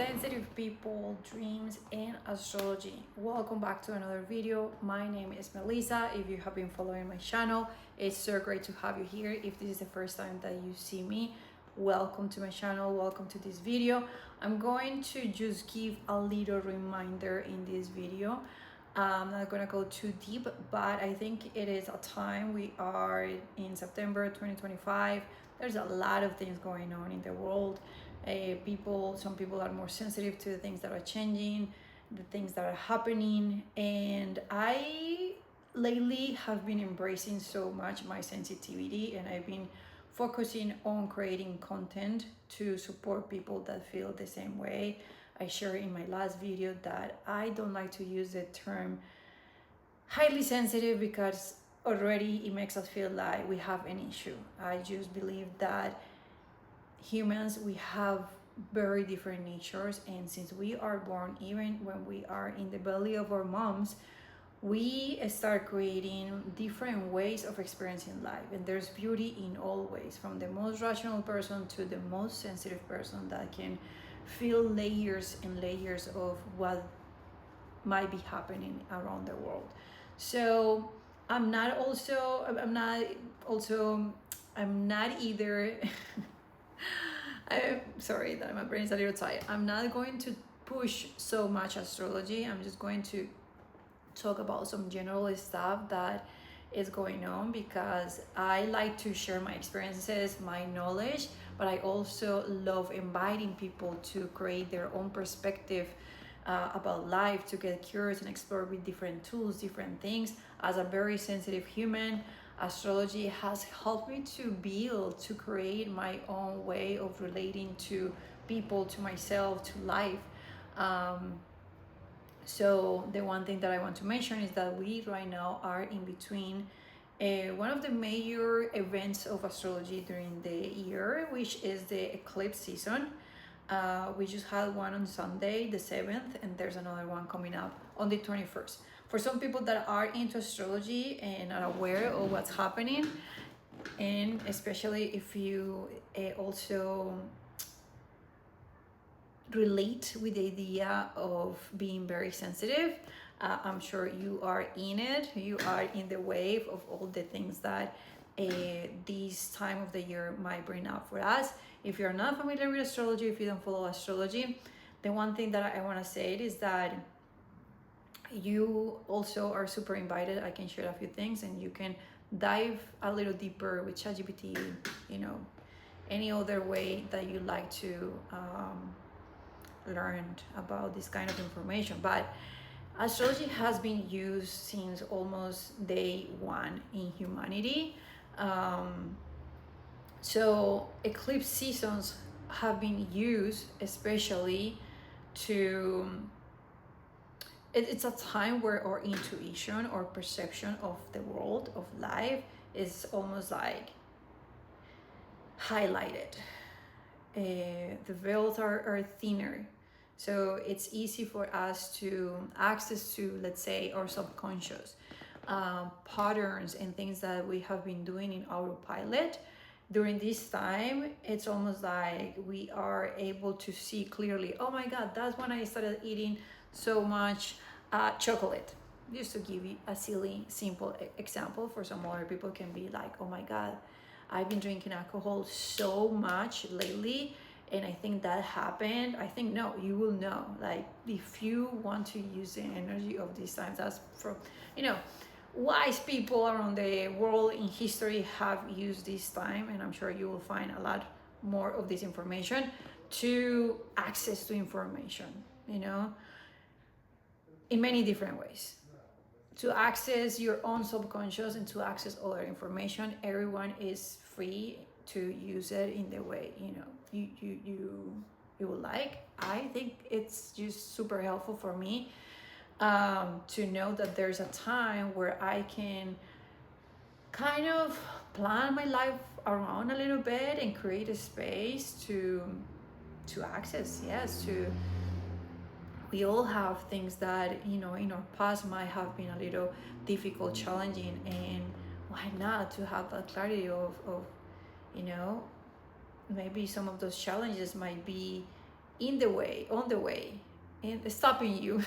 Sensitive people, dreams, and astrology. Welcome back to another video. My name is Melissa. If you have been following my channel, it's so great to have you here. If this is the first time that you see me, welcome to my channel, welcome to this video. I'm going to just give a little reminder in this video. I'm not gonna go too deep, but I think it is a time. We are in September 2025. There's a lot of things going on in the world. Some people are more sensitive to the things that are changing, the things that are happening, and I lately have been embracing so much my sensitivity, and I've been focusing on creating content to support people that feel the same way. I shared in my last video that I don't like to use the term highly sensitive because already it makes us feel like we have an issue. I just believe that humans, we have very different natures, and since we are born, even when we are in the belly of our moms, we start creating different ways of experiencing life, and there's beauty in all ways, from the most rational person to the most sensitive person that can feel layers and layers of what might be happening around the world. So I'm not either I'm sorry that my brain is a little tired. I'm not going to push so much astrology. I'm just going to talk about some general stuff that is going on, because I like to share my experiences, my knowledge, but I also love inviting people to create their own perspective about life, to get curious and explore with different tools, different things. As a very sensitive human, astrology has helped me to create my own way of relating to people, to myself, to life. So the one thing that I want to mention is that we right now are in between one of the major events of astrology during the year, which is the eclipse season. We just had one on Sunday, the 7th, and there's another one coming up on the 21st. For some people that are into astrology and are aware of what's happening, and especially if you also relate with the idea of being very sensitive, I'm sure you are in it. You are in the wave of all the things that this time of the year might bring up for us. If you're not familiar with astrology, if you don't follow astrology, the one thing that I want to say is that you also are super invited. I can share a few things, and you can dive a little deeper with ChatGPT, any other way that you like to learn about this kind of information. But astrology has been used since almost day one in humanity. So eclipse seasons have been used especially to it's a time where our intuition or perception of the world, of life, is almost like highlighted. The veils are thinner, so it's easy for us to access to, let's say, our subconscious patterns and things that we have been doing in autopilot. During this time, it's almost like we are able to see clearly, oh my God, that's when I started eating so much chocolate. Just to give you a silly, simple example. For some other people can be like, oh my God, I've been drinking alcohol so much lately, and I think that happened. I think, no, you will know. Like, if you want to use the energy of these times, that's from, wise people around the world in history have used this time, and I'm sure you will find a lot more of this information to access to information, in many different ways, to access your own subconscious and to access other information. Everyone is free to use it in the way you would like. I think it's just super helpful for me to know that there's a time where I can kind of plan my life around a little bit and create a space to access. Yes, we all have things that in our past might have been a little difficult, challenging, and why not to have that clarity of maybe some of those challenges might be on the way, and stopping you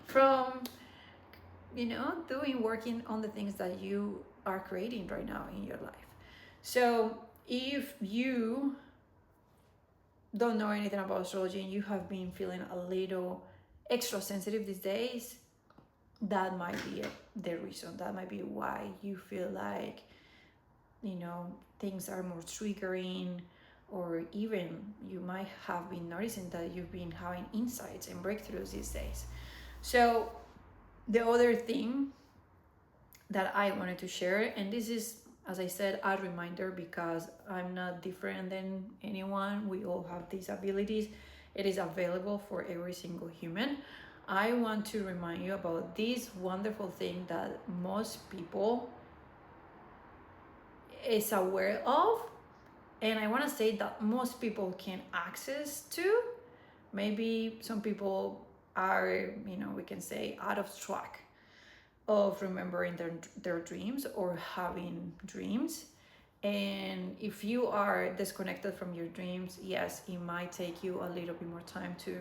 from, working on the things that you are creating right now in your life. So if you don't know anything about astrology and you have been feeling a little extra sensitive these days, that might be the reason. That might be why you feel like, things are more triggering, or even you might have been noticing that you've been having insights and breakthroughs these days. So the other thing that I wanted to share, and this is, as I said, a reminder, because I'm not different than anyone. We all have these abilities. It is available for every single human. I want to remind you about this wonderful thing that most people is aware of, and I want to say that most people can access to. Maybe some people are, we can say, out of track of remembering their dreams or having dreams. And if you are disconnected from your dreams, yes, it might take you a little bit more time to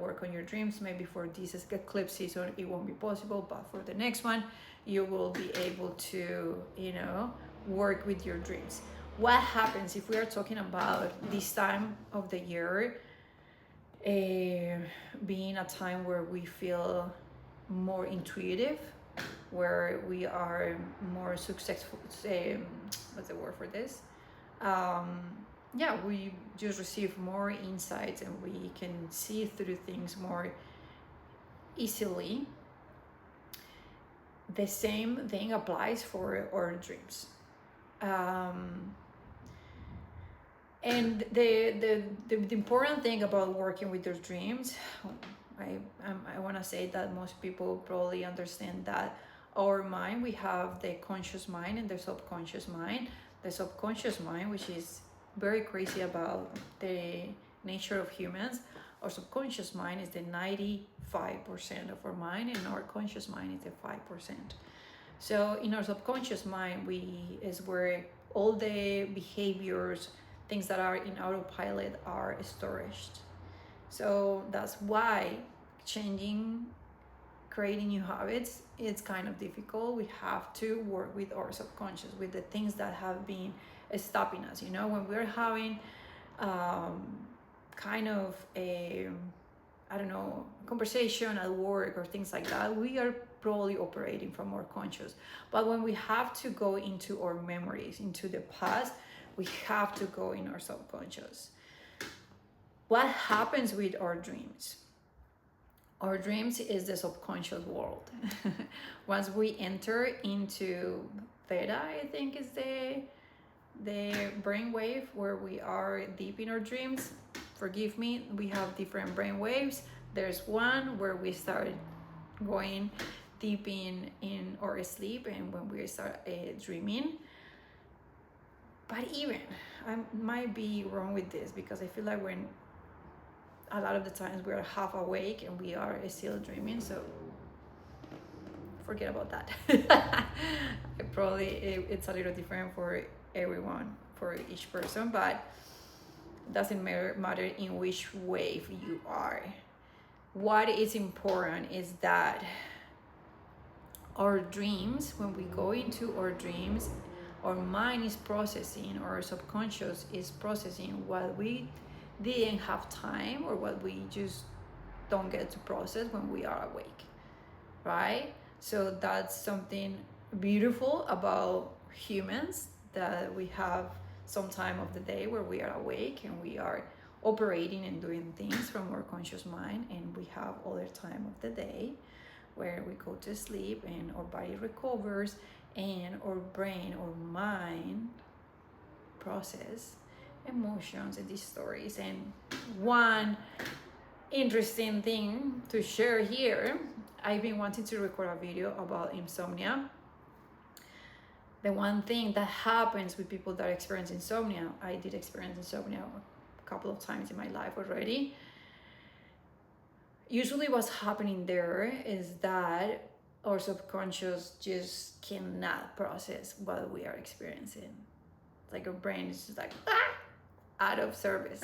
work on your dreams. Maybe for this eclipse season it won't be possible, but for the next one you will be able to work with your dreams. What happens if we are talking about this time of the year being a time where we feel more intuitive, where we are more successful, what's the word for this, we just receive more insights and we can see through things more easily. The same thing applies for our dreams. And the important thing about working with your dreams, I want to say that most people probably understand that our mind, we have the conscious mind and the subconscious mind. The subconscious mind, which is very crazy about the nature of humans. Our subconscious mind is the 95% of our mind, and our conscious mind is the 5%. So in our subconscious mind, is where all the behaviors, things that are in autopilot, are stored. So that's why creating new habits, it's kind of difficult. We have to work with our subconscious, with the things that have been stopping us. When we're having kind of a, conversation at work or things like that, we are probably operating from our conscious. But when we have to go into our memories, into the past, we have to go in our subconscious. What happens with our dreams? Our dreams is the subconscious world. Once we enter into theta, I think is the brainwave where we are deep in our dreams. Forgive me, we have different brainwaves. There's one where we start going deep in our sleep, and when we start dreaming. But even, I might be wrong with this, because I feel like when a lot of the times we are half awake and we are still dreaming, so forget about that. It's a little different for everyone, for each person, but it doesn't matter in which wave you are. What is important is that our dreams, when we go into our dreams, our mind is processing, or our subconscious is processing what we didn't have time, or what we just don't get to process when we are awake, right? So that's something beautiful about humans, that we have some time of the day where we are awake and we are operating and doing things from our conscious mind, and we have other time of the day where we go to sleep and our body recovers and our brain or mind process emotions and these stories. And one interesting thing to share here, I've been wanting to record a video about insomnia. The one thing that happens with people that experience insomnia, I did experience insomnia a couple of times in my life already. Usually what's happening there is that our subconscious just cannot process what we are experiencing. Like our brain is just like out of service.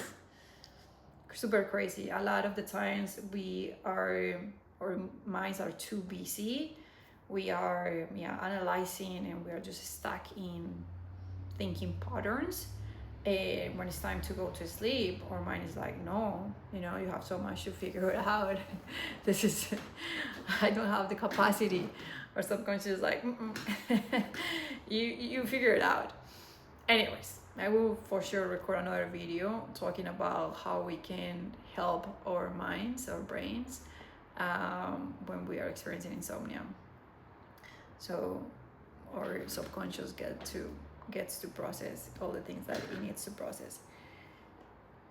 super crazy. A lot of the times our minds are too busy. We are analyzing, and we are just stuck in thinking patterns. And when it's time to go to sleep, our mind is like, no, you have so much to figure it out. This is, I don't have the capacity. Our subconscious is like, you figure it out. Anyways, I will for sure record another video talking about how we can help our minds, our brains, when we are experiencing insomnia. So our subconscious gets to process all the things that it needs to process.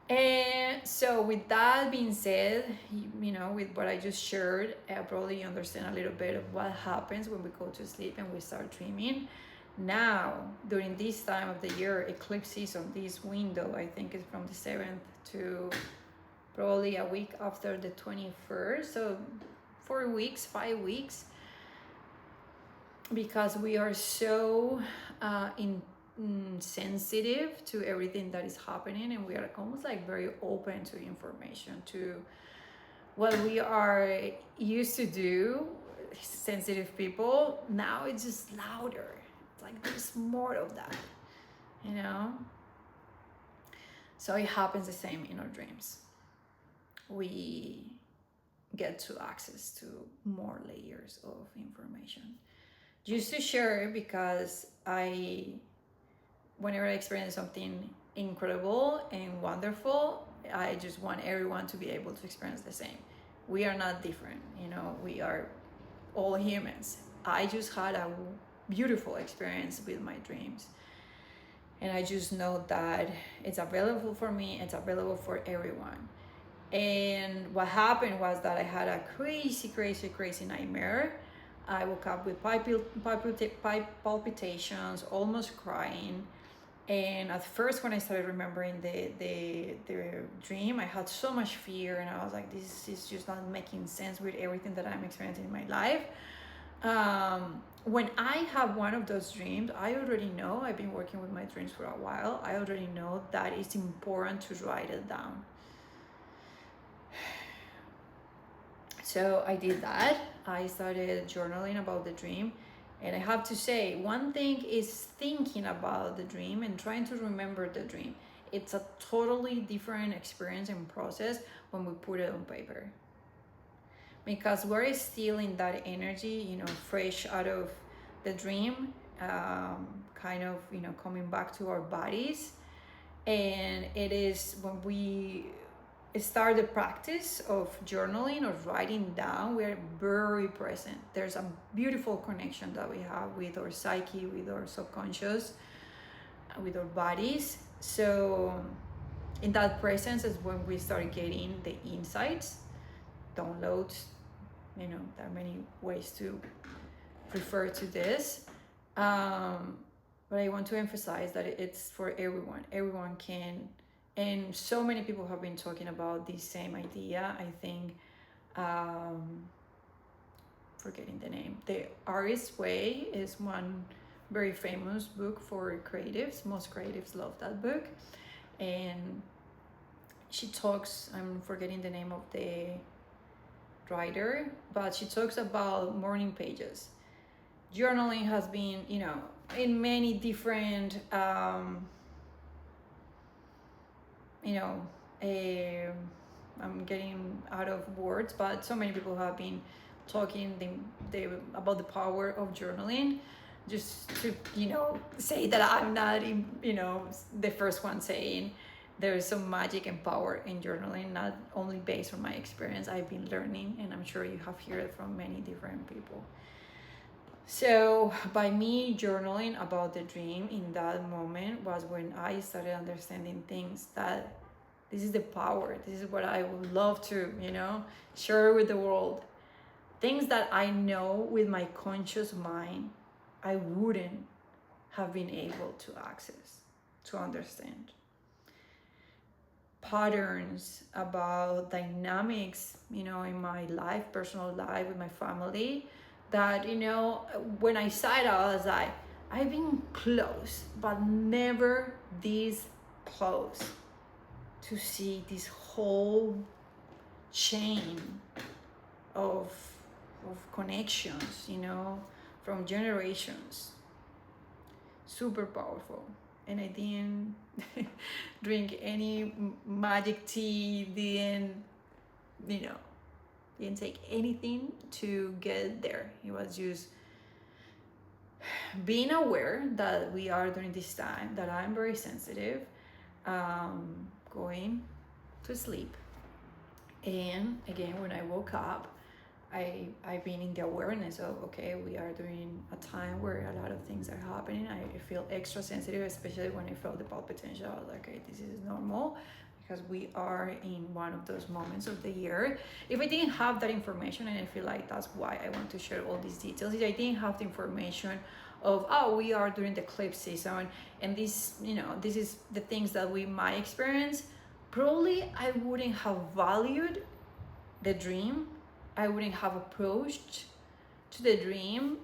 And so with that being said, with what I just shared, probably you understand a little bit of what happens when we go to sleep and we start dreaming. Now, during this time of the year, eclipse season, this window, I think is from the 7th to probably a week after the 21st. So 4 weeks, 5 weeks, because we are so sensitive to everything that is happening, and we are almost like very open to information, to what we are used to do, sensitive people. Now it's just louder. It's like there's more of that, so it happens the same in our dreams. We get to access to more layers of information. Just to share, because whenever I experience something incredible and wonderful, I just want everyone to be able to experience the same. We are not different, we are all humans. I just had a beautiful experience with my dreams, and I just know that it's available for me, it's available for everyone. And what happened was that I had a crazy nightmare. I woke up with palpitations, almost crying. And at first, when I started remembering the dream, I had so much fear, and I was like, this is just not making sense with everything that I'm experiencing in my life. When I have one of those dreams, I already know, I've been working with my dreams for a while, I already know that it's important to write it down. So I did that. I started journaling about the dream. And I have to say, one thing is thinking about the dream and trying to remember the dream. It's a totally different experience and process when we put it on paper. Because we're still in that energy, fresh out of the dream, kind of, coming back to our bodies. And it is when we start the practice of journaling or writing down, we're very present. There's a beautiful connection that we have with our psyche, with our subconscious, with our bodies. So in that presence is when we start getting the insights, downloads. There are many ways to refer to this. But I want to emphasize that it's for everyone. Everyone can. And so many people have been talking about this same idea. I think, forgetting the name, The Artist's Way is one very famous book for creatives. Most creatives love that book. And she talks, I'm forgetting the name of the writer, but she talks about morning pages. Journaling has been, in many different I'm getting out of words, but so many people have been talking about the power of journaling. Just to, say that I'm not, the first one saying there is some magic and power in journaling, not only based on my experience. I've been learning, and I'm sure you have heard it from many different people. So by me journaling about the dream in that moment was when I started understanding things that this is the power. This is what I would love to, share with the world. Things that I know with my conscious mind, I wouldn't have been able to access, to understand. Patterns about dynamics, in my life, personal life, with my family, that, when I saw it, I was like, I've been close, but never this close to see this whole chain of connections, you know, from generations. Super powerful. And I didn't drink any magic tea, didn't take anything to get there. It was just being aware that we are during this time, that I'm very sensitive, going to sleep. And again, when I woke up, I've been in the awareness of, okay, we are during a time where a lot of things are happening. I feel extra sensitive, especially when I felt the palpitation. I was like, okay, this is normal, because we are in one of those moments of the year. If I didn't have that information, and I feel like that's why I want to share all these details, if I didn't have the information of, oh, we are during the eclipse season, and this, you know, this is the things that we might experience, probably I wouldn't have valued the dream. I wouldn't have approached to the dream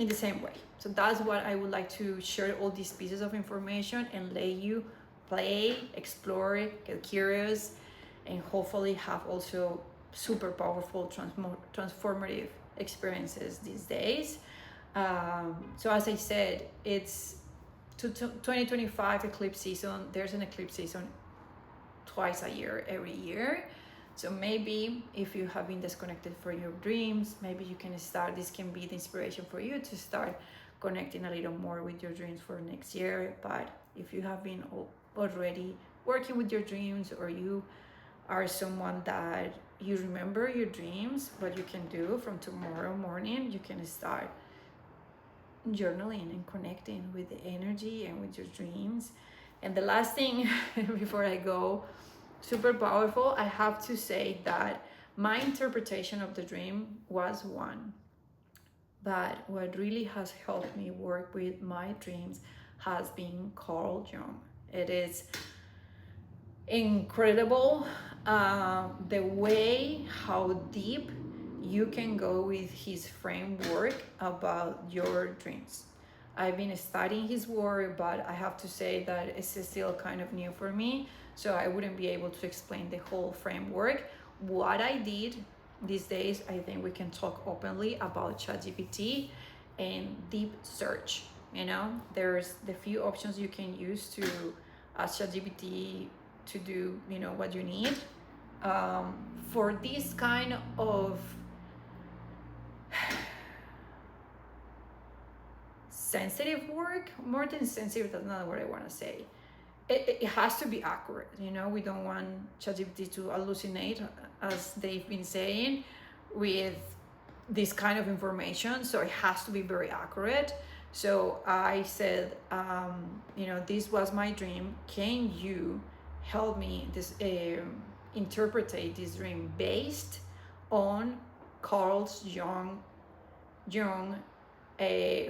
in the same way. So that's what I would like to share, all these pieces of information, and let you play, explore, get curious, and hopefully have also super powerful transformative experiences these days. So as I said, it's 2025 eclipse season. There's an eclipse season twice a year, every year. So maybe if you have been disconnected from your dreams, maybe you can start, this can be the inspiration for you to start connecting a little more with your dreams for next year. But if you have been already working with your dreams, or you are someone that you remember your dreams, what you can do from tomorrow morning, you can start journaling and connecting with the energy and with your dreams. And the last thing before I go, super powerful, I have to say that my interpretation of the dream was one, but what really has helped me work with my dreams has been Carl Jung. It is incredible the way how deep you can go with his framework about your dreams. I've been studying his work, but I have to say that it's still kind of new for me, so I wouldn't be able to explain the whole framework. What I did these days, I think we can talk openly about ChatGPT and deep search. You know, there's the few options you can use to ask ChatGPT to do, you know, what you need. For this kind of sensitive work, more than sensitive, that's not what I want to say. It has to be accurate. You know, we don't want ChatGPT to hallucinate, as they've been saying, with this kind of information. So it has to be very accurate. So I said, you know, this was my dream. Can you help me interpret this dream based on Carl Jung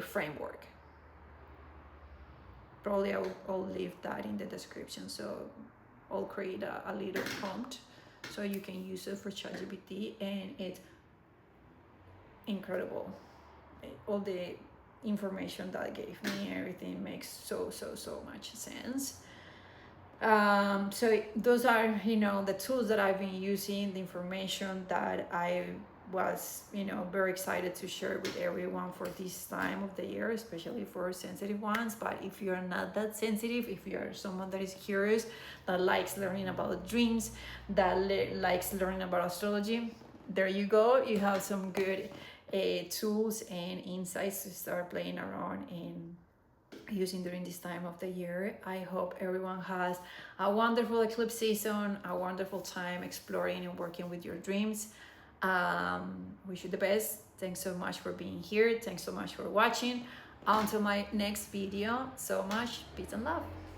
framework? Probably I'll leave that in the description. So I'll create a little prompt so you can use it for ChatGPT, and it's incredible. All the information that gave me, everything makes so much sense. So those are, you know, the tools that I've been using, the information that I was, you know, very excited to share with everyone for this time of the year, especially for sensitive ones. But if you're not that sensitive, if you're someone that is curious, that likes learning about dreams, that likes learning about astrology, there you go. You have some good tools and insights to start playing around and using during this time of the year. I hope everyone has a wonderful eclipse season, a wonderful time exploring and working with your dreams. Wish you the best. Thanks so much for being here. Thanks so much for watching. Until my next video, so much peace and love.